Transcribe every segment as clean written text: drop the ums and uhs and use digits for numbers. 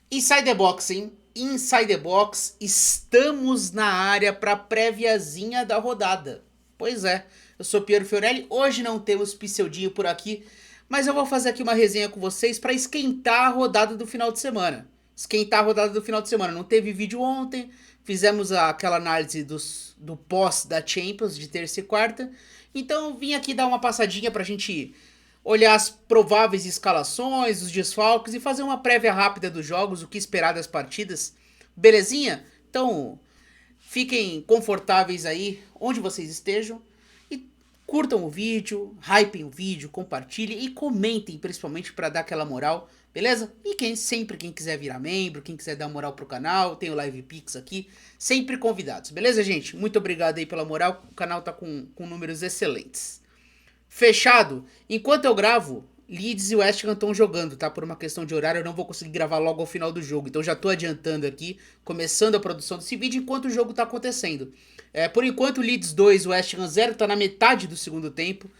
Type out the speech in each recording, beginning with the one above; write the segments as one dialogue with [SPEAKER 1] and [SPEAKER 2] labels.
[SPEAKER 1] Inside the Box, hein? Inside the Box, estamos na área para préviazinha da rodada. Pois é, eu sou Piero Fiorelli, hoje não temos Pseudinho por aqui, mas eu vou fazer aqui uma resenha com vocês para esquentar a rodada do final de semana. Esquentar a rodada do final de semana. Não teve vídeo ontem, fizemos aquela análise do pós da Champions de terça e quarta, então eu vim aqui dar uma passadinha pra gente olhar as prováveis escalações, os desfalques e fazer uma prévia rápida dos jogos, o que esperar das partidas. Belezinha? Então, fiquem confortáveis aí, onde vocês estejam. E curtam o vídeo, hypem o vídeo, compartilhem e comentem, principalmente para dar aquela moral, beleza? E quem quiser virar membro, quem quiser dar moral pro canal, tem o Live Pix aqui, sempre convidados, beleza, gente? Muito obrigado aí pela moral, o canal tá com números excelentes. Fechado. Enquanto eu gravo, Leeds e West Ham estão jogando, tá? Por uma questão de horário, eu não vou conseguir gravar logo ao final do jogo. Então já tô adiantando aqui, começando a produção desse vídeo enquanto o jogo tá acontecendo. Por enquanto, Leeds 2, West Ham 0, tá na metade do segundo tempo.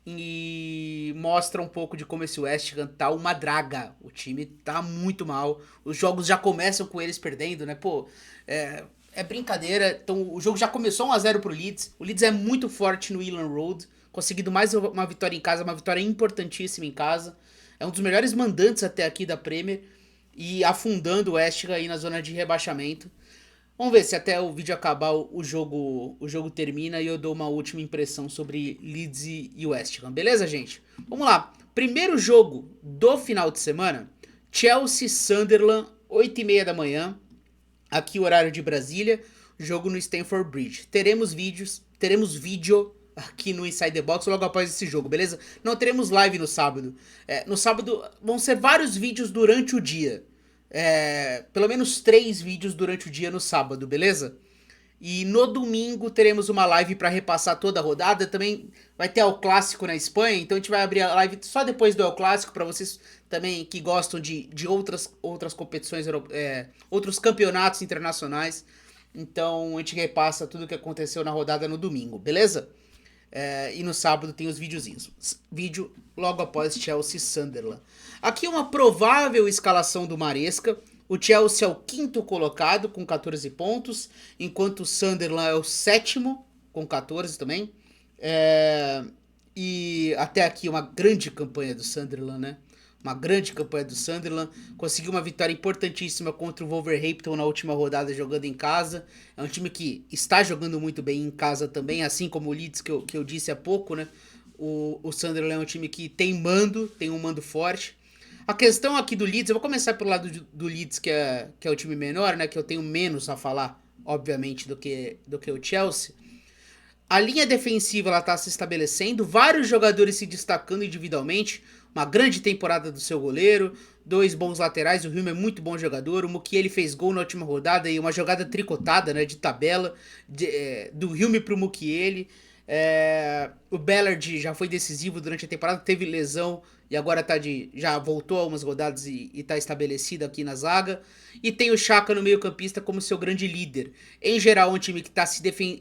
[SPEAKER 1] E mostra um pouco de como esse West Ham tá uma draga. O time tá muito mal. Os jogos já começam com eles perdendo, né? Pô, é brincadeira. Então, o jogo já começou 1-0 pro Leeds. O Leeds é muito forte no Elland Road, conseguido mais uma vitória em casa, uma vitória importantíssima em casa. É um dos melhores mandantes até aqui da Premier e afundando o West Ham aí na zona de rebaixamento. Vamos ver se até o vídeo acabar o jogo termina e eu dou uma última impressão sobre Leeds e West Ham. Beleza, gente? Vamos lá. Primeiro jogo do final de semana, Chelsea-Sunderland, 8h30 da manhã, aqui o horário de Brasília, jogo no Stamford Bridge. Teremos vídeo aqui no Inside the Box logo após esse jogo, beleza? Não teremos live no sábado. No sábado vão ser vários vídeos durante o dia. Pelo menos 3 vídeos durante o dia no sábado, beleza? E no domingo teremos uma live para repassar toda a rodada. Também vai ter o Clássico na Espanha, então a gente vai abrir a live só depois do El Clássico para vocês também que gostam de outras competições, outros campeonatos internacionais. Então a gente repassa tudo o que aconteceu na rodada no domingo, beleza? E no sábado tem os videozinhos. Vídeo logo após Chelsea Sunderland. Aqui uma provável escalação do Maresca. O Chelsea é o quinto colocado com 14 pontos, enquanto o Sunderland é o sétimo com 14 também. E até aqui uma grande campanha do Sunderland, né? Uma grande campanha do Sunderland. Conseguiu uma vitória importantíssima contra o Wolverhampton na última rodada jogando em casa. É um time que está jogando muito bem em casa também, assim como o Leeds que eu disse há pouco, né? O Sunderland é um time que tem um mando forte. A questão aqui do Leeds, eu vou começar pelo lado do Leeds, que é o time menor, né? Que eu tenho menos a falar, obviamente, do que o Chelsea. A linha defensiva ela tá se estabelecendo, vários jogadores se destacando individualmente, uma grande temporada do seu goleiro, dois bons laterais, o Hume é muito bom jogador, o Mukiele fez gol na última rodada e uma jogada tricotada, né, de tabela, do Hume pro Mukiele. O Ballard já foi decisivo durante a temporada, teve lesão e agora já voltou a algumas rodadas e tá estabelecido aqui na zaga. E tem o Xhaka no meio campista como seu grande líder. Em geral, é um time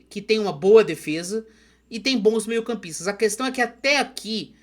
[SPEAKER 1] que tem uma boa defesa e tem bons meio campistas. A questão é que até aqui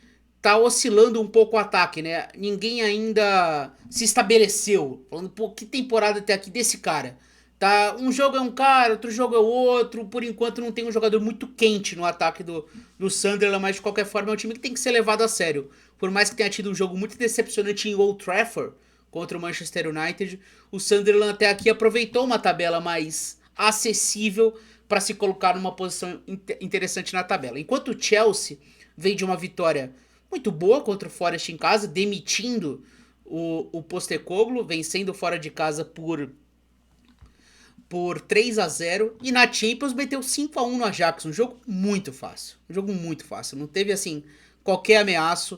[SPEAKER 1] tá oscilando um pouco o ataque, né? Ninguém ainda se estabeleceu. Falando, pô, que temporada até aqui desse cara? Tá, um jogo é um cara, outro jogo é o outro. Por enquanto não tem um jogador muito quente no ataque do Sunderland, mas de qualquer forma é um time que tem que ser levado a sério. Por mais que tenha tido um jogo muito decepcionante em Old Trafford contra o Manchester United, o Sunderland até aqui aproveitou uma tabela mais acessível para se colocar numa posição interessante na tabela. Enquanto o Chelsea veio de uma vitória muito boa contra o Forest em casa, demitindo o Postecoglou, vencendo fora de casa por 3-0 e na Champions meteu 5-1 no Ajax, um jogo muito fácil. Um jogo muito fácil, não teve assim qualquer ameaço.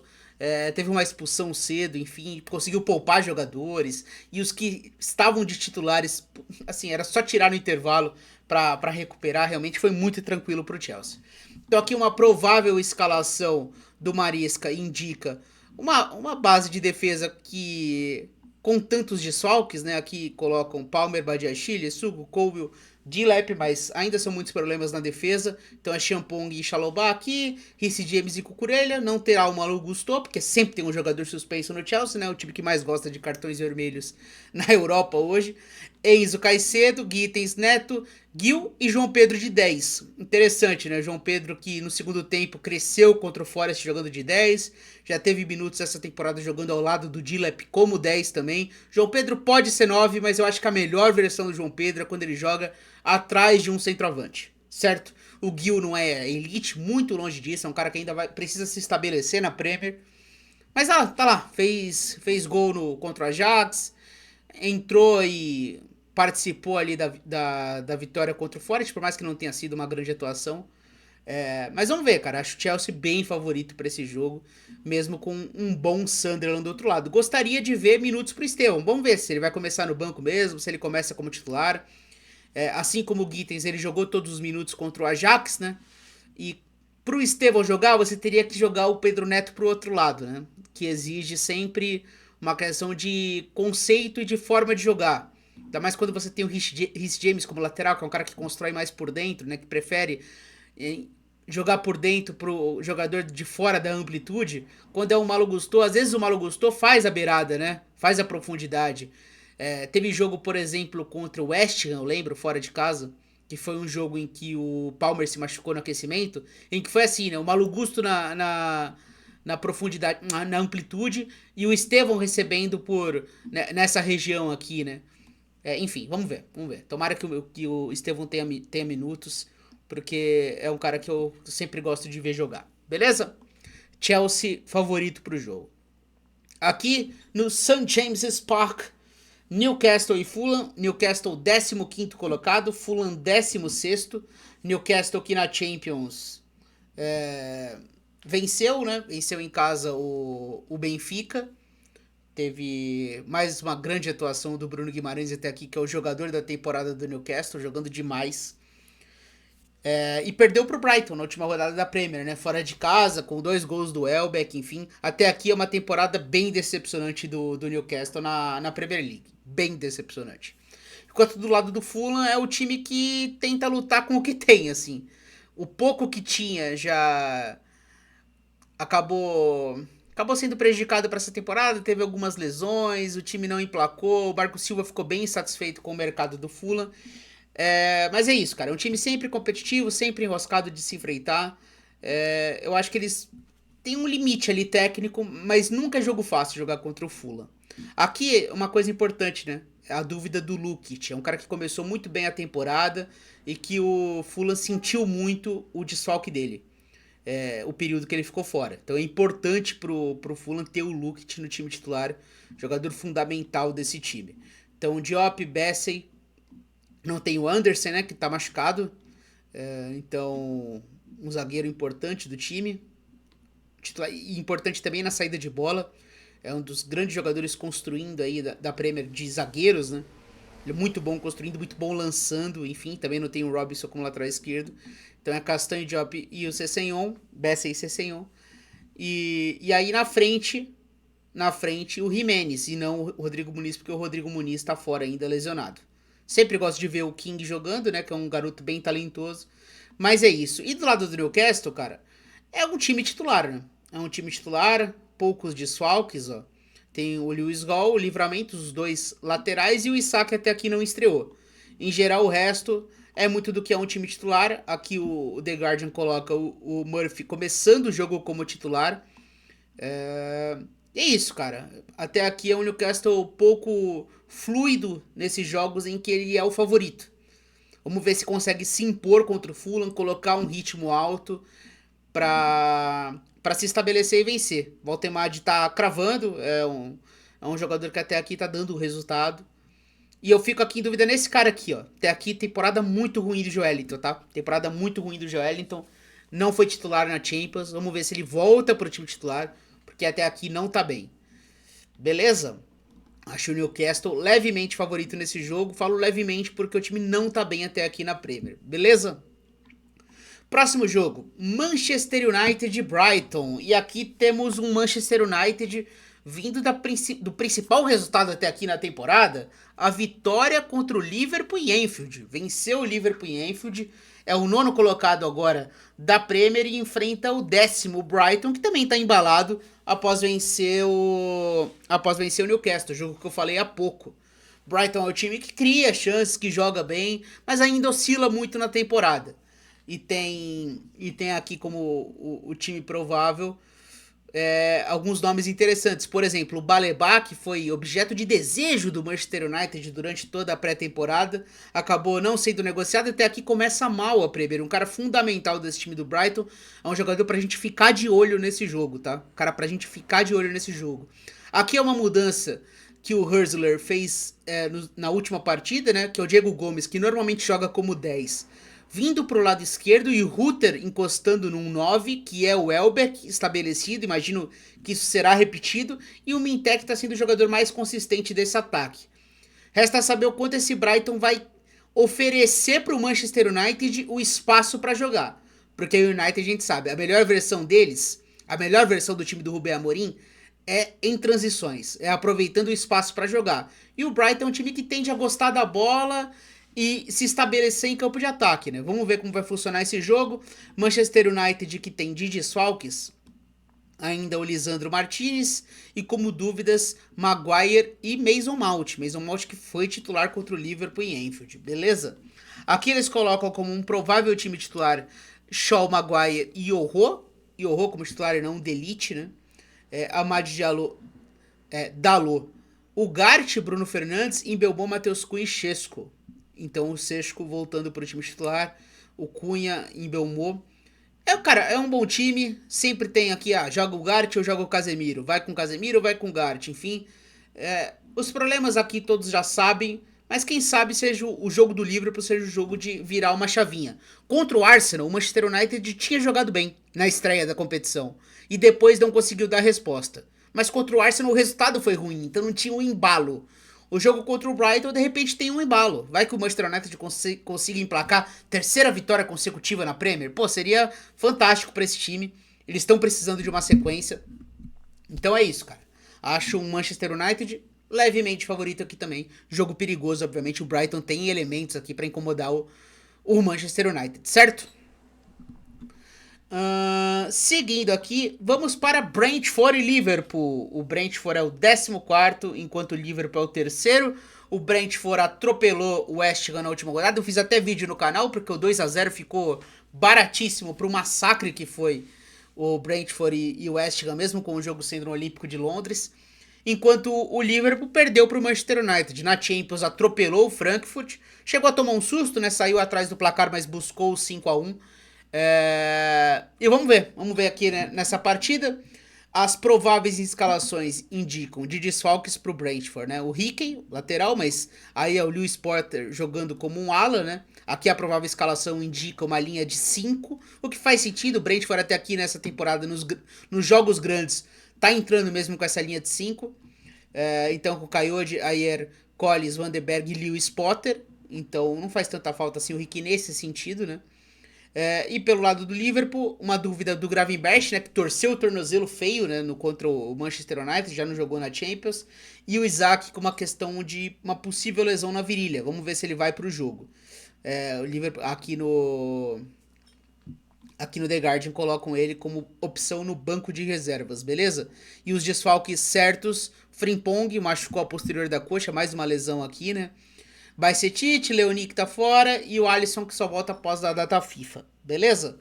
[SPEAKER 1] Teve uma expulsão cedo, enfim, conseguiu poupar jogadores e os que estavam de titulares, assim, era só tirar no intervalo para recuperar, realmente foi muito tranquilo pro Chelsea. Então aqui uma provável escalação do Maresca indica uma base de defesa que com tantos desfalques, né? Aqui colocam Palmer, Badiashile, Sugo, Colville, Dilep, mas ainda são muitos problemas na defesa. Então é Champong e Chalobah aqui, Reece James e Cucurella. Não terá o Malo Gusto, porque sempre tem um jogador suspenso no Chelsea, né? O time que mais gosta de cartões vermelhos na Europa hoje. Enzo Caicedo, Gittens Neto, Gil e João Pedro de 10. Interessante, né? João Pedro que no segundo tempo cresceu contra o Forest jogando de 10. Já teve minutos essa temporada jogando ao lado do Dilep como 10 também. João Pedro pode ser 9, mas eu acho que a melhor versão do João Pedro é quando ele joga atrás de um centroavante, certo? O Gil não é elite, muito longe disso, é um cara que ainda precisa se estabelecer na Premier. Mas tá lá, fez gol contra o Ajax, entrou e participou ali da vitória contra o Forest, por mais que não tenha sido uma grande atuação. Mas vamos ver, cara. Acho o Chelsea bem favorito para esse jogo, mesmo com um bom Sunderland do outro lado. Gostaria de ver minutos pro Estevão. Vamos ver se ele vai começar no banco mesmo, se ele começa como titular. Assim como o Gittens, ele jogou todos os minutos contra o Ajax, né? E pro Estevão jogar, você teria que jogar o Pedro Neto pro outro lado, né? Que exige sempre uma questão de conceito e de forma de jogar. Ainda mais quando você tem o Reece James como lateral, que é um cara que constrói mais por dentro, né? Que prefere jogar por dentro pro jogador de fora da amplitude. Quando é o Malo Gusto, às vezes o Malo Gusto faz a beirada, né? Faz a profundidade. Teve jogo, por exemplo, contra o West Ham, eu lembro, fora de casa, que foi um jogo em que o Palmer se machucou no aquecimento, em que foi assim, né? O Malo Gusto na profundidade, na amplitude, e o Estevão recebendo nessa região aqui, né? Enfim, vamos ver. Tomara que o Estevão tenha minutos, porque é um cara que eu sempre gosto de ver jogar. Beleza? Chelsea favorito pro jogo. Aqui no St. James's Park, Newcastle e Fulham. Newcastle 15º colocado, Fulham 16º. Newcastle que na Champions venceu, né? Venceu em casa o Benfica. Teve mais uma grande atuação do Bruno Guimarães até aqui, que é o jogador da temporada do Newcastle, jogando demais. E perdeu pro Brighton na última rodada da Premier, né? Fora de casa, com 2 gols do Welbeck, enfim. Até aqui é uma temporada bem decepcionante do Newcastle na Premier League. Bem decepcionante. Enquanto do lado do Fulham é o time que tenta lutar com o que tem, assim. O pouco que tinha já acabou sendo prejudicado para essa temporada, teve algumas lesões, o time não emplacou, o Marco Silva ficou bem insatisfeito com o mercado do Fulham. Mas é isso, cara. É um time sempre competitivo, sempre enroscado de se enfrentar. Eu acho que eles têm um limite ali técnico, mas nunca é jogo fácil jogar contra o Fulham. Aqui, uma coisa importante, né? A dúvida do Lukic. É um cara que começou muito bem a temporada e que o Fulham sentiu muito o desfalque dele. O período que ele ficou fora. Então é importante pro Fulham ter o Lukic no time titular, jogador fundamental desse time. Então Diop, Bassey, não tem o Anderson, né, que tá machucado. Então um zagueiro importante do time. Titular, e importante também na saída de bola. É um dos grandes jogadores construindo aí da Premier de zagueiros, né? Ele é muito bom construindo, muito bom lançando, enfim, também não tem o Robinson como lateral esquerdo. Então é Castanho, Diop e o Sessegnon, Bessa e Sessegnon. E aí na frente o Jimenez e não o Rodrigo Muniz, porque o Rodrigo Muniz tá fora ainda, lesionado. Sempre gosto de ver o King jogando, né, que é um garoto bem talentoso. Mas é isso. E do lado do Newcastle, cara, é um time titular, né? É um time titular, poucos desfalques, ó. Tem o Lewis Hall, o Livramento, os dois laterais, e o Isaac até aqui não estreou. Em geral, o resto é muito do que é um time titular. Aqui o The Guardian coloca o Murphy começando o jogo como titular. É isso, cara. Até aqui é um Newcastle pouco fluido nesses jogos em que ele é o favorito. Vamos ver se consegue se impor contra o Fulham, colocar um ritmo alto para se estabelecer e vencer. Voltemade tá cravando, é um jogador que até aqui tá dando o resultado. E eu fico aqui em dúvida nesse cara aqui, ó. Até aqui, temporada muito ruim do Joelinton, tá? Temporada muito ruim do Joelinton. Não foi titular na Champions. Vamos ver se ele volta pro time titular, porque até aqui não tá bem. Beleza? Acho o Newcastle levemente favorito nesse jogo. Falo levemente porque o time não tá bem até aqui na Premier. Beleza? Próximo jogo, Manchester United e Brighton. E aqui temos um Manchester United vindo do principal resultado até aqui na temporada, a vitória contra o Liverpool em Anfield. Venceu o Liverpool em Anfield, é o nono colocado agora da Premier e enfrenta o 10º Brighton, que também está embalado após vencer o Newcastle, jogo que eu falei há pouco. Brighton é o time que cria chances, que joga bem, mas ainda oscila muito na temporada. E tem aqui como o time provável alguns nomes interessantes. Por exemplo, o Baleba, que foi objeto de desejo do Manchester United durante toda a pré-temporada, acabou não sendo negociado e até aqui começa mal a Premier. Um cara fundamental desse time do Brighton, é um jogador pra gente ficar de olho nesse jogo, tá? Um cara pra gente ficar de olho nesse jogo. Aqui é uma mudança que o Hurstler fez na última partida, né? Que é o Diego Gomes, que normalmente joga como 10, vindo para o lado esquerdo, e o Rutter encostando num 9, que é o Welbeck estabelecido, imagino que isso será repetido, e o Mintek está sendo o jogador mais consistente desse ataque. Resta saber o quanto esse Brighton vai oferecer para o Manchester United o espaço para jogar, porque o United, a gente sabe, a melhor versão deles, a melhor versão do time do Rubem Amorim é em transições, é aproveitando o espaço para jogar. E o Brighton é um time que tende a gostar da bola e se estabelecer em campo de ataque, né? Vamos ver como vai funcionar esse jogo. Manchester United, que tem de desfalques ainda o Lisandro Martinez, e como dúvidas, Maguire e Mason Mount. Mason Mount que foi titular contra o Liverpool em Anfield, beleza? Aqui eles colocam como um provável time titular Shaw, Maguire e Yoho. Yoho como titular e não Delite, né? Amad Diallo, Dalot, Ugarte, Bruno Fernandes, Imbelbon, Matheus Cunha e Chesco. Então o Sesco voltando para o time titular, o Cunha em Belmont. Cara, é um bom time, sempre tem aqui, joga o Gart ou joga o Casemiro, vai com o Casemiro ou vai com o Gart, enfim. Os problemas aqui todos já sabem, mas quem sabe seja o jogo do Liverpool, seja o jogo de virar uma chavinha. Contra o Arsenal, o Manchester United tinha jogado bem na estreia da competição, e depois não conseguiu dar resposta. Mas contra o Arsenal o resultado foi ruim, então não tinha um embalo. O jogo contra o Brighton, de repente, tem um embalo. Vai que o Manchester United consiga emplacar terceira vitória consecutiva na Premier. Pô, seria fantástico para esse time. Eles estão precisando de uma sequência. Então é isso, cara. Acho um Manchester United levemente favorito aqui também. Jogo perigoso, obviamente. O Brighton tem elementos aqui para incomodar o Manchester United, certo? Seguindo aqui, vamos para Brentford e Liverpool. O Brentford é o 14º, enquanto o Liverpool é o 3º. O Brentford atropelou o West Ham na última rodada. Eu fiz até vídeo no canal, porque o 2-0 ficou baratíssimo para o massacre que foi o Brentford e o West Ham, mesmo com o jogo sendo no Olímpico de Londres. Enquanto o Liverpool perdeu para o Manchester United. Na Champions atropelou o Frankfurt. Chegou a tomar um susto, né? Saiu atrás do placar, mas buscou o 5-1. E vamos ver aqui, né, nessa partida. As prováveis escalações indicam de desfalques para o Brentford, né? O Hickey, lateral, mas aí é o Lewis Potter jogando como um ala, né? Aqui a provável escalação indica uma linha de 5, o que faz sentido. O Brentford até aqui nessa temporada, nos jogos grandes, tá entrando mesmo com essa linha de 5. Então com Kayode, Ayer, Collins, Van de Berg e Lewis Potter. Então não faz tanta falta assim o Hickey nesse sentido, né? E pelo lado do Liverpool, uma dúvida do Gravenberch, né, que torceu o tornozelo feio, né, contra o Manchester United, já não jogou na Champions, e o Isaac com uma questão de uma possível lesão na virilha. Vamos ver se ele vai para o jogo. O Liverpool aqui no The Guardian colocam ele como opção no banco de reservas, beleza? E os desfalques certos, Frimpong machucou a posterior da coxa, mais uma lesão aqui, né? Bajcetic, Leoni que tá fora e o Alisson que só volta após a data FIFA, beleza?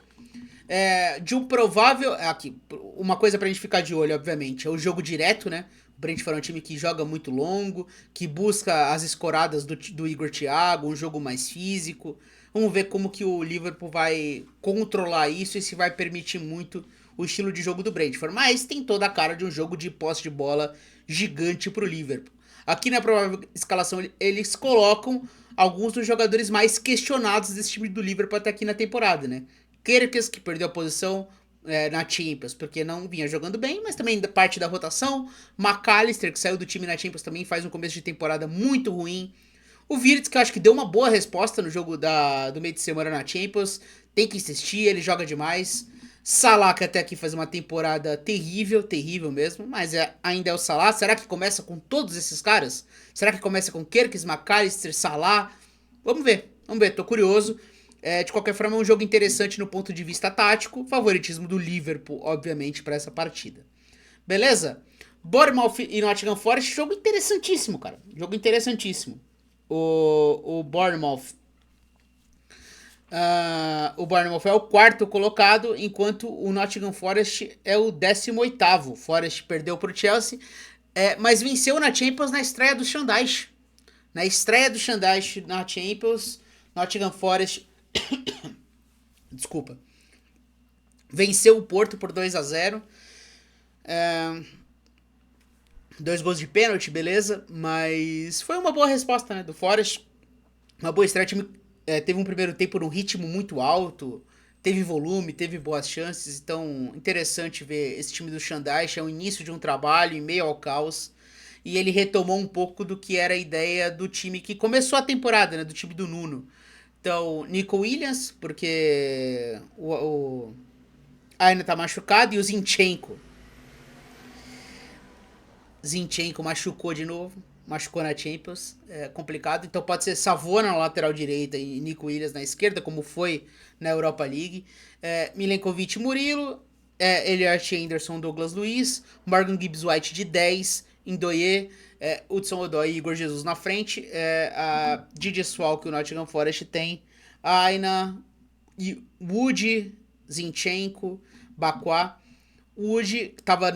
[SPEAKER 1] De um provável... Aqui, uma coisa pra gente ficar de olho, obviamente, é o jogo direto, né? O Brentford é um time que joga muito longo, que busca as escoradas do Igor Thiago, um jogo mais físico. Vamos ver como que o Liverpool vai controlar isso e se vai permitir muito o estilo de jogo do Brentford. Mas tem toda a cara de um jogo de posse de bola gigante pro Liverpool. Aqui na provável escalação eles colocam alguns dos jogadores mais questionados desse time do Liverpool até aqui na temporada, né? Kerkes, que perdeu a posição na Champions, porque não vinha jogando bem, mas também parte da rotação. McAllister, que saiu do time na Champions, também faz um começo de temporada muito ruim. O Wirtz, que eu acho que deu uma boa resposta no jogo do meio de semana na Champions, tem que insistir, ele joga demais. Salah, que até aqui faz uma temporada terrível, terrível mesmo, mas ainda é o Salah. Será que começa com todos esses caras? Será que começa com Kerkez, McAllister, Salah? Vamos ver, tô curioso. De qualquer forma, é um jogo interessante no ponto de vista tático. Favoritismo do Liverpool, obviamente, para essa partida. Beleza? Bournemouth e Nottingham Forest, jogo interessantíssimo, cara. Jogo interessantíssimo. O Bournemouth o Bournemouth é o quarto colocado, enquanto o Nottingham Forest é o 18º. Forest perdeu para o Chelsea, mas venceu na Champions na estreia do Shandaish. Na estreia do Shandaish na Champions, Nottingham Forest desculpa, venceu o Porto por 2-0. Dois gols de pênalti, beleza, mas foi uma boa resposta, né, do Forest. Uma boa estreia, time teve um primeiro tempo num ritmo muito alto, teve volume, teve boas chances, então interessante ver esse time do Shandaish, é o início de um trabalho em meio ao caos, e ele retomou um pouco do que era a ideia do time que começou a temporada, né, do time do Nuno. Então, Nico Williams, porque o Aina tá machucado, e o Zinchenko machucou de novo. Machucou na Champions. É complicado. Então pode ser Savona na lateral direita e Nico Williams na esquerda, como foi na Europa League. Milenkovic, Murilo. Elliot Anderson, Douglas Luiz. Morgan Gibbs White de 10. Ndoye. Hudson Odoi e Igor Jesus na frente. A Didi Swal que o Nottingham Forest tem. A Aina. Wood. Zinchenko. Bakwa. O Uji tava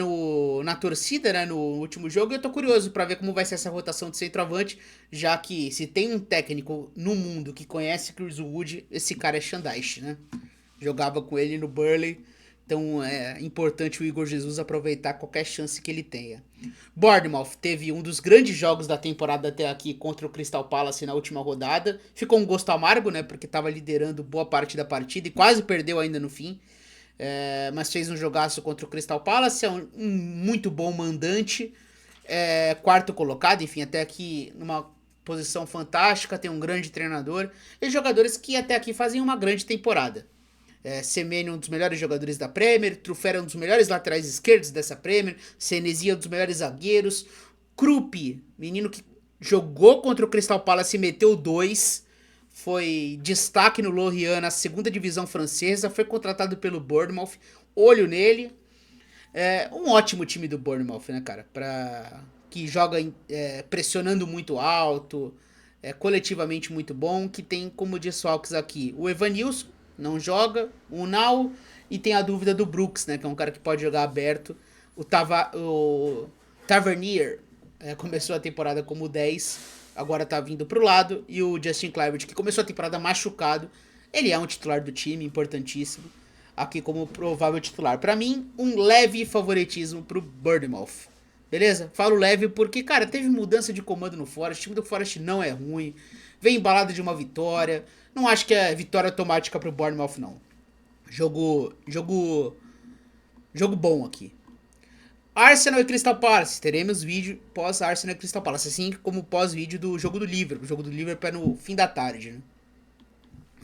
[SPEAKER 1] na torcida, né, no último jogo, e eu tô curioso pra ver como vai ser essa rotação de centroavante, já que se tem um técnico no mundo que conhece Chris Wood, esse cara é Shandaish, né? Jogava com ele no Burnley, então é importante o Igor Jesus aproveitar qualquer chance que ele tenha. Bournemouth teve um dos grandes jogos da temporada até aqui contra o Crystal Palace na última rodada. Ficou um gosto amargo, né, porque tava liderando boa parte da partida e quase perdeu ainda no fim. Mas fez um jogaço contra o Crystal Palace, é um muito bom mandante, quarto colocado, enfim, até aqui numa posição fantástica, tem um grande treinador e jogadores que até aqui fazem uma grande temporada. Semenyo, um dos melhores jogadores da Premier, Truffert, um dos melhores laterais esquerdos dessa Premier, Senesi, um dos melhores zagueiros, Krupp, menino que jogou contra o Crystal Palace e meteu 2, foi destaque no Lorient na segunda divisão francesa, foi contratado pelo Bournemouth, olho nele. Um ótimo time do Bournemouth, né, cara? Que joga pressionando muito alto, coletivamente muito bom, que tem como desfalques aqui o Evanilson, não joga, o Nau, e tem a dúvida do Brooks, né, que é um cara que pode jogar aberto. O Tavernier começou a temporada como 10, agora tá vindo pro lado, e o Justin Kluivert, que começou a temporada machucado, ele é um titular do time, importantíssimo, aqui como provável titular. Pra mim, um leve favoritismo pro Bournemouth. Beleza? Falo leve porque, cara, teve mudança de comando no Forest, o time do Forest não é ruim, vem embalado de uma vitória, não acho que é vitória automática pro Bournemouth, não. Jogo bom aqui. Arsenal e Crystal Palace. Teremos vídeo pós Arsenal e Crystal Palace, assim como pós-vídeo do jogo do Liverpool. O jogo do Liverpool é no fim da tarde, né?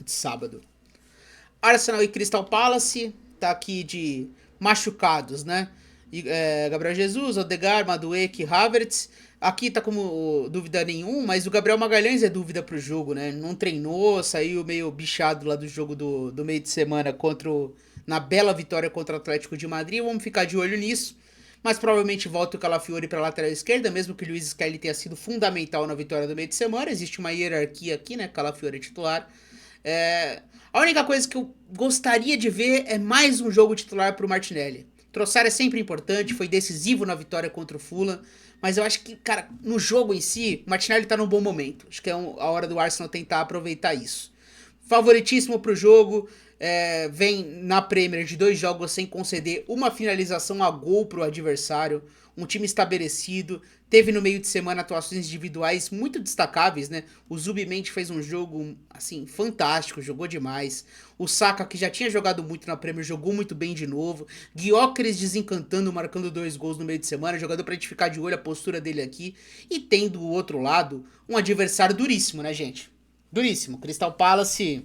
[SPEAKER 1] De sábado. Arsenal e Crystal Palace. Tá aqui de machucados, né? Gabriel Jesus, Odegaard, Madueke, Havertz. Aqui tá como dúvida nenhum, mas o Gabriel Magalhães é dúvida pro jogo, né? Não treinou, saiu meio bichado lá do jogo do meio de semana na bela vitória contra o Atlético de Madrid. Vamos ficar de olho nisso. Mas provavelmente volta o Calafiori para a lateral esquerda, mesmo que o Luiz Skelly tenha sido fundamental na vitória do meio de semana. Existe uma hierarquia aqui, né? Calafiori titular. A única coisa que eu gostaria de ver é mais um jogo titular para o Martinelli. Trossard é sempre importante, foi decisivo na vitória contra o Fulham, mas eu acho que, cara, no jogo em si, o Martinelli tá num bom momento. Acho que é a hora do Arsenal tentar aproveitar isso. Favoritíssimo pro jogo, vem na Premier de 2 jogos sem conceder uma finalização a gol pro adversário, um time estabelecido, teve no meio de semana atuações individuais muito destacáveis, né? O Zubimendi fez um jogo, assim, fantástico, jogou demais. O Saka, que já tinha jogado muito na Premier, jogou muito bem de novo. Gyökeres desencantando, marcando 2 gols no meio de semana, jogador pra gente ficar de olho a postura dele aqui. E tem do outro lado um adversário duríssimo, né, gente? Duríssimo. Crystal Palace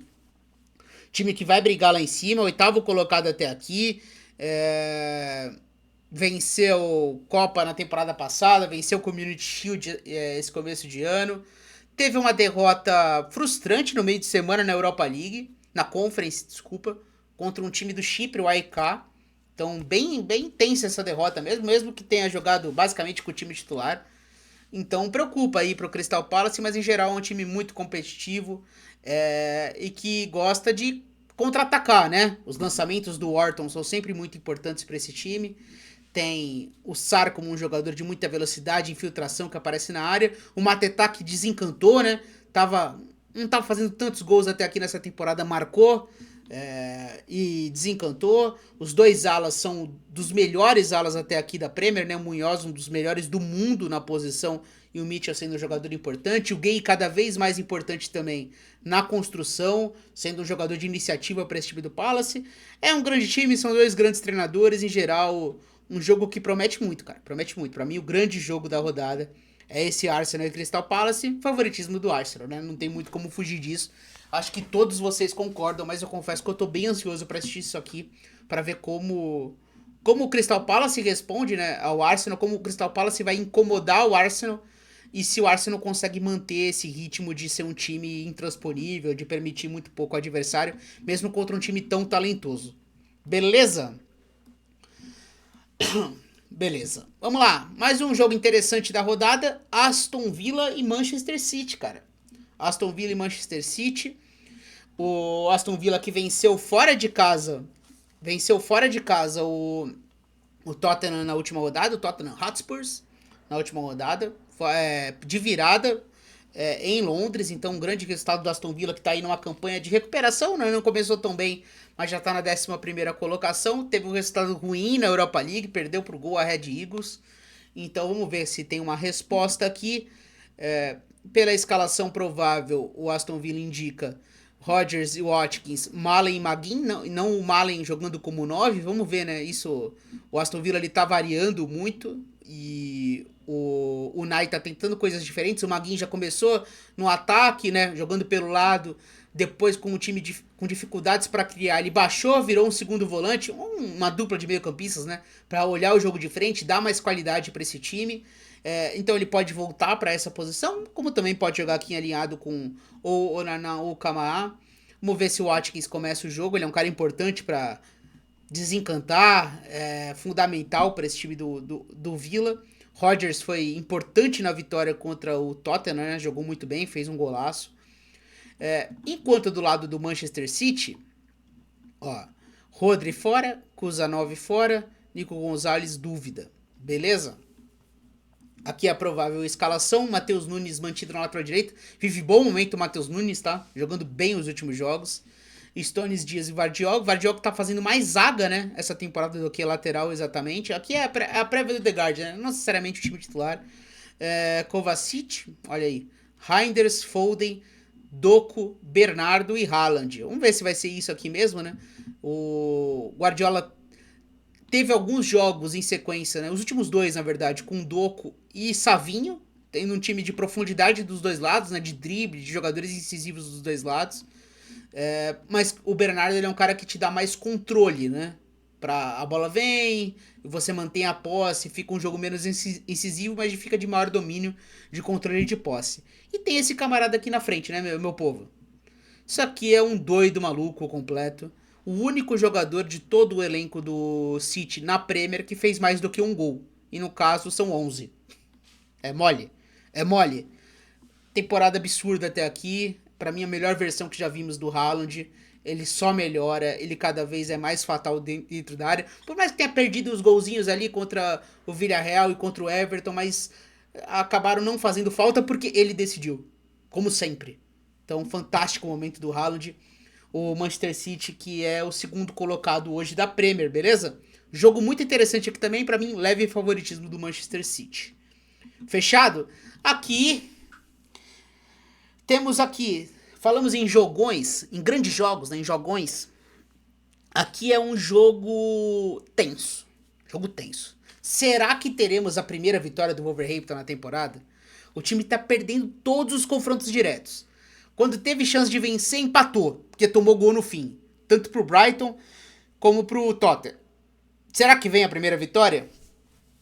[SPEAKER 1] time que vai brigar lá em cima, oitavo colocado até aqui. Venceu Copa na temporada passada, venceu Community Shield esse começo de ano. Teve uma derrota frustrante no meio de semana na Europa League, na Conference, desculpa, contra um time do Chipre, o AEK. Então, bem tensa essa derrota mesmo que tenha jogado basicamente com o time titular. Então, preocupa aí pro Crystal Palace, mas em geral é um time muito competitivo e que gosta de contra-atacar, né? Os lançamentos do Orton são sempre muito importantes para esse time. Tem o Sar como um jogador de muita velocidade, infiltração que aparece na área. O Mateta que desencantou, né? Não tava fazendo tantos gols até aqui nessa temporada, marcou e desencantou. Os dois alas são dos melhores alas até aqui da Premier, né? O Munhoz, um dos melhores do mundo na posição, e o Mitchell sendo um jogador importante. O Gay cada vez mais importante também na construção, sendo um jogador de iniciativa para esse time do Palace. É um grande time, são dois grandes treinadores, em geral, um jogo que promete muito, cara. Promete muito. Para mim, o grande jogo da rodada é esse Arsenal e Crystal Palace. Favoritismo do Arsenal, né? Não tem muito como fugir disso. Acho que todos vocês concordam, mas eu confesso que eu tô bem ansioso para assistir isso aqui, para ver como o Crystal Palace responde, né, ao Arsenal, como o Crystal Palace vai incomodar o Arsenal e se o Arsenal consegue manter esse ritmo de ser um time intransponível, de permitir muito pouco ao adversário, mesmo contra um time tão talentoso. Beleza? Beleza. Vamos lá. Mais um jogo interessante da rodada. Aston Villa e Manchester City, cara. Aston Villa e Manchester City. O Aston Villa que venceu fora de casa. O Tottenham na última rodada. O Tottenham Hotspurs na última rodada. De virada em Londres. Então um grande resultado do Aston Villa que tá aí numa campanha de recuperação, né? Não começou tão bem, mas já tá na 11ª colocação. Teve um resultado ruim na Europa League, perdeu pro Go Ahead Eagles. Então vamos ver se tem uma resposta aqui. Pela escalação provável, o Aston Villa indica Rodgers e Watkins, Malen e Maguin, não o Malen jogando como 9. Vamos ver, né? Isso, o Aston Villa ele tá variando muito e o Unai tá tentando coisas diferentes. O Maguin já começou no ataque, né? Jogando pelo lado. Depois, com o time com dificuldades para criar, ele baixou, virou um segundo volante, uma dupla de meio-campistas, né? Para olhar o jogo de frente, dar mais qualidade para esse time. Então ele pode voltar para essa posição, como também pode jogar aqui alinhado com ou Onana ou Kamara. Vamos ver se o Watkins começa o jogo. Ele é um cara importante para desencantar, fundamental para esse time do Villa. Rodgers foi importante na vitória contra o Tottenham, né? Jogou muito bem, fez um golaço. Enquanto do lado do Manchester City, ó, Rodri fora, Kuzanov fora, Nico Gonzalez dúvida, beleza? Aqui é a provável escalação, Matheus Nunes mantido na lateral direita, vive bom momento o Matheus Nunes, tá? Jogando bem os últimos jogos. Stones, Dias e Vardiol que tá fazendo mais zaga, né, essa temporada do que lateral exatamente. Aqui é a prévia do The Guardian, né? Não necessariamente o time titular. Kovacic, olha aí, Reinders, Foden, Doku, Bernardo e Haaland. Vamos ver se vai ser isso aqui mesmo, né? O Guardiola teve alguns jogos em sequência, né? Os últimos dois, na verdade, com Doku e Savinho, tendo um time de profundidade dos dois lados, né? De drible, de jogadores incisivos dos dois lados. Mas o Bernardo ele é um cara que te dá mais controle, né? A bola vem, você mantém a posse, fica um jogo menos incisivo, mas fica de maior domínio de controle de posse. E tem esse camarada aqui na frente, né, meu povo? Isso aqui é um doido maluco completo. O único jogador de todo o elenco do City na Premier que fez mais do que um gol. E no caso são 11. É mole. É mole. Temporada absurda até aqui. Pra mim a melhor versão que já vimos do Haaland. Ele só melhora, ele cada vez é mais fatal dentro da área. Por mais que tenha perdido os golzinhos ali contra o Villarreal e contra o Everton, mas acabaram não fazendo falta porque ele decidiu, como sempre. Então, fantástico o momento do Haaland. O Manchester City, que é o segundo colocado hoje da Premier, beleza? Jogo muito interessante aqui também, pra mim, leve favoritismo do Manchester City. Fechado? Aqui, temos aqui... Falamos em jogões, em grandes jogos, né, em jogões. Aqui é um jogo tenso. Jogo tenso. Será que teremos a primeira vitória do Wolverhampton na temporada? O time tá perdendo todos os confrontos diretos. Quando teve chance de vencer, empatou, porque tomou gol no fim. Tanto pro Brighton como pro Tottenham. Será que vem a primeira vitória?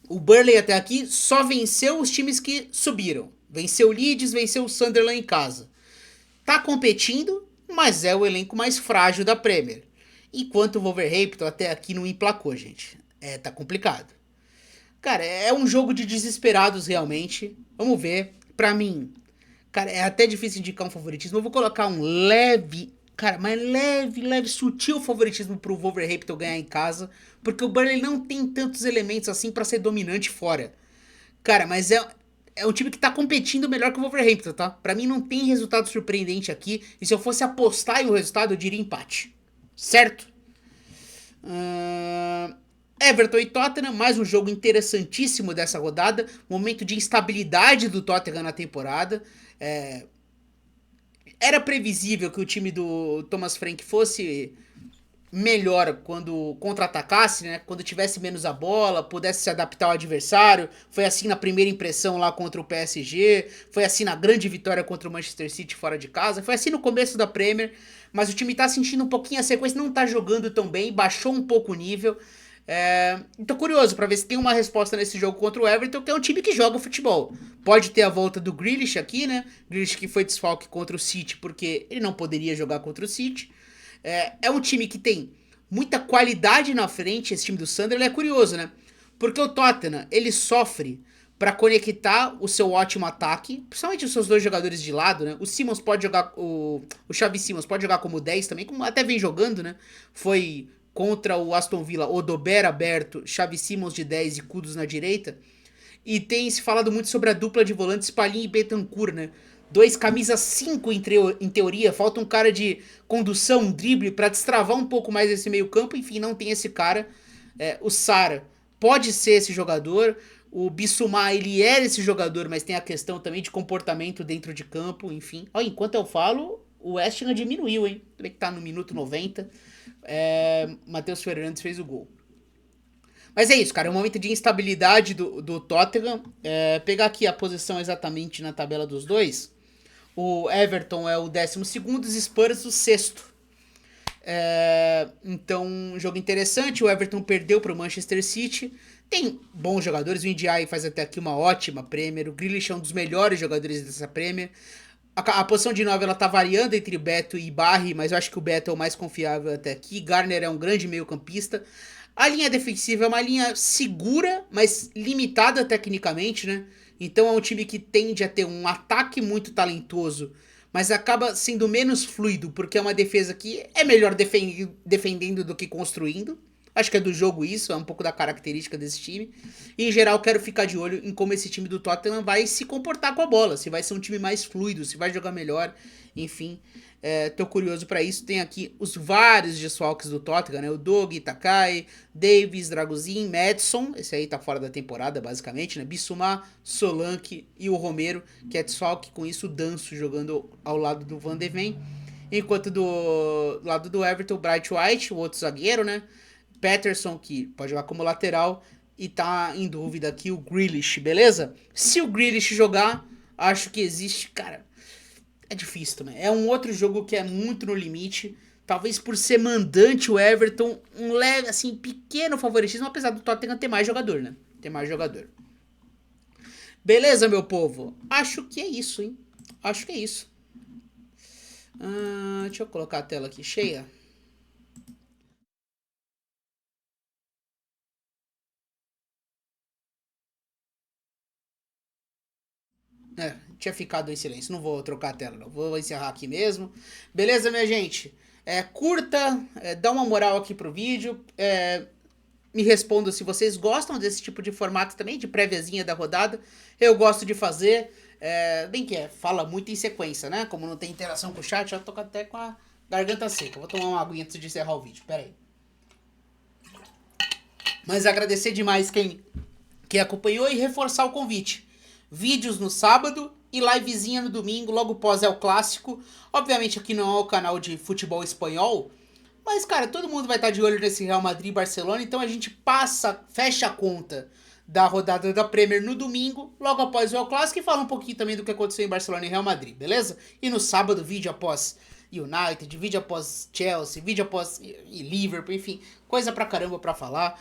[SPEAKER 1] O Burnley até aqui só venceu os times que subiram. Venceu o Leeds, venceu o Sunderland em casa. Tá competindo, mas é o elenco mais frágil da Premier. Enquanto o Wolverhampton até aqui não emplacou, gente. Tá complicado. Cara, é um jogo de desesperados realmente. Vamos ver. Pra mim, cara, é até difícil indicar um favoritismo. Eu vou colocar um leve, cara, mas leve, sutil favoritismo pro Wolverhampton ganhar em casa. Porque o Burnley não tem tantos elementos assim pra ser dominante fora. Cara, mas é um time que tá competindo melhor que o Wolverhampton, tá? Pra mim não tem resultado surpreendente aqui. E se eu fosse apostar em um resultado, eu diria empate. Certo? Everton e Tottenham, mais um jogo interessantíssimo dessa rodada. Momento de instabilidade do Tottenham na temporada. Era previsível que o time do Thomas Frank fosse melhor quando contra-atacasse, né? Quando tivesse menos a bola, pudesse se adaptar ao adversário. Foi assim na primeira impressão lá contra o PSG, foi assim na grande vitória contra o Manchester City fora de casa, foi assim no começo da Premier, mas o time tá sentindo um pouquinho a sequência, não tá jogando tão bem, baixou um pouco o nível. Tô curioso pra ver se tem uma resposta nesse jogo contra o Everton, que é um time que joga futebol. Pode ter a volta do Grealish aqui, né? Grealish que foi desfalque contra o City porque ele não poderia jogar contra o City. É um time que tem muita qualidade na frente, esse time do Sunderland. É curioso, né? Porque o Tottenham, ele sofre para conectar o seu ótimo ataque, principalmente os seus dois jogadores de lado, né? O Simmons pode jogar, o Xavi Simmons pode jogar como 10 também, como até vem jogando, né? Foi contra o Aston Villa, Odober aberto, Xavi Simmons de 10 e Kudus na direita. E tem se falado muito sobre a dupla de volantes Palhinha e Bentancur, né? Dois camisas 5 em teoria, falta um cara de condução, um drible para destravar um pouco mais esse meio campo, enfim, não tem esse cara. O Sara pode ser esse jogador, o Bissouma ele era esse jogador, mas tem a questão também de comportamento dentro de campo, enfim. Enquanto eu falo, o West Ham diminuiu, hein? Também que tá no minuto 90. Matheus Fernandes fez o gol. Mas é isso, cara. É um momento de instabilidade do Tottenham. Pegar aqui a posição exatamente na tabela dos dois. O Everton é o 12º, os Spurs o 6º. Então, um jogo interessante. O Everton perdeu para o Manchester City. Tem bons jogadores. O Ndiaye faz até aqui uma ótima Premier. O Grealish é um dos melhores jogadores dessa Premier. A posição de 9 ela tá variando entre Beto e Barry, mas eu acho que o Beto é o mais confiável até aqui. Garner é um grande meio campista. A linha defensiva é uma linha segura, mas limitada tecnicamente, né? Então é um time que tende a ter um ataque muito talentoso, mas acaba sendo menos fluido, porque é uma defesa que é melhor defendendo do que construindo. Acho que é do jogo isso, é um pouco da característica desse time. E, em geral, quero ficar de olho em como esse time do Tottenham vai se comportar com a bola. Se vai ser um time mais fluido, se vai jogar melhor, enfim. Tô curioso para isso. Tem aqui os vários desfalques do Tottenham, né? O Doug, Takai, Davis, Dragozin, Madison. Esse aí tá fora da temporada, basicamente, né? Bissouma, Solanke e o Romero, que é desfalque. Com isso, o Danso jogando ao lado do Van de Ven. Enquanto do lado do Everton, o Bright White, o outro zagueiro, né? Patterson, que pode jogar como lateral, e tá em dúvida aqui o Grealish, beleza? Se o Grealish jogar, acho que existe, cara, é difícil também. É um outro jogo que é muito no limite, talvez por ser mandante o Everton, um leve, assim, pequeno favoritismo, apesar do Tottenham ter mais jogador, né? Ter mais jogador. Beleza, meu povo? Acho que é isso, hein? Acho que é isso. Deixa eu colocar a tela aqui cheia. Tinha ficado em silêncio. Não vou trocar a tela, não. Vou encerrar aqui mesmo. Beleza, minha gente? Curta, dá uma moral aqui pro vídeo. Me respondam se vocês gostam desse tipo de formato também, de préviazinha da rodada. Eu gosto de fazer. Bem que fala muito em sequência, né? Como não tem interação com o chat, já tô até com a garganta seca. Vou tomar uma aguinha antes de encerrar o vídeo. Pera aí. Mas agradecer demais quem acompanhou e reforçar o convite. Vídeos no sábado e livezinha no domingo, logo pós o clássico. Obviamente aqui não é o canal de futebol espanhol, mas cara, todo mundo vai estar de olho nesse Real Madrid e Barcelona, então a gente fecha a conta da rodada da Premier no domingo, logo após o El Clássico, e falar um pouquinho também do que aconteceu em Barcelona e Real Madrid, beleza? E no sábado, vídeo após United, vídeo após Chelsea, vídeo após Liverpool, enfim, coisa pra caramba pra falar.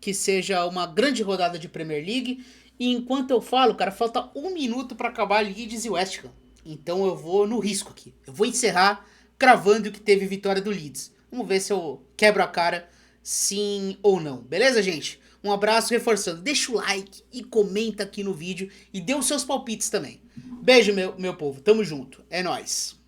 [SPEAKER 1] Que seja uma grande rodada de Premier League. E enquanto eu falo, cara, falta 1 minuto pra acabar Leeds e West Ham. Então eu vou no risco aqui. Eu vou encerrar cravando que teve vitória do Leeds. Vamos ver se eu quebro a cara, sim ou não. Beleza, gente? Um abraço, reforçando. Deixa o like e comenta aqui no vídeo. E dê os seus palpites também. Beijo, meu povo. Tamo junto. É nóis.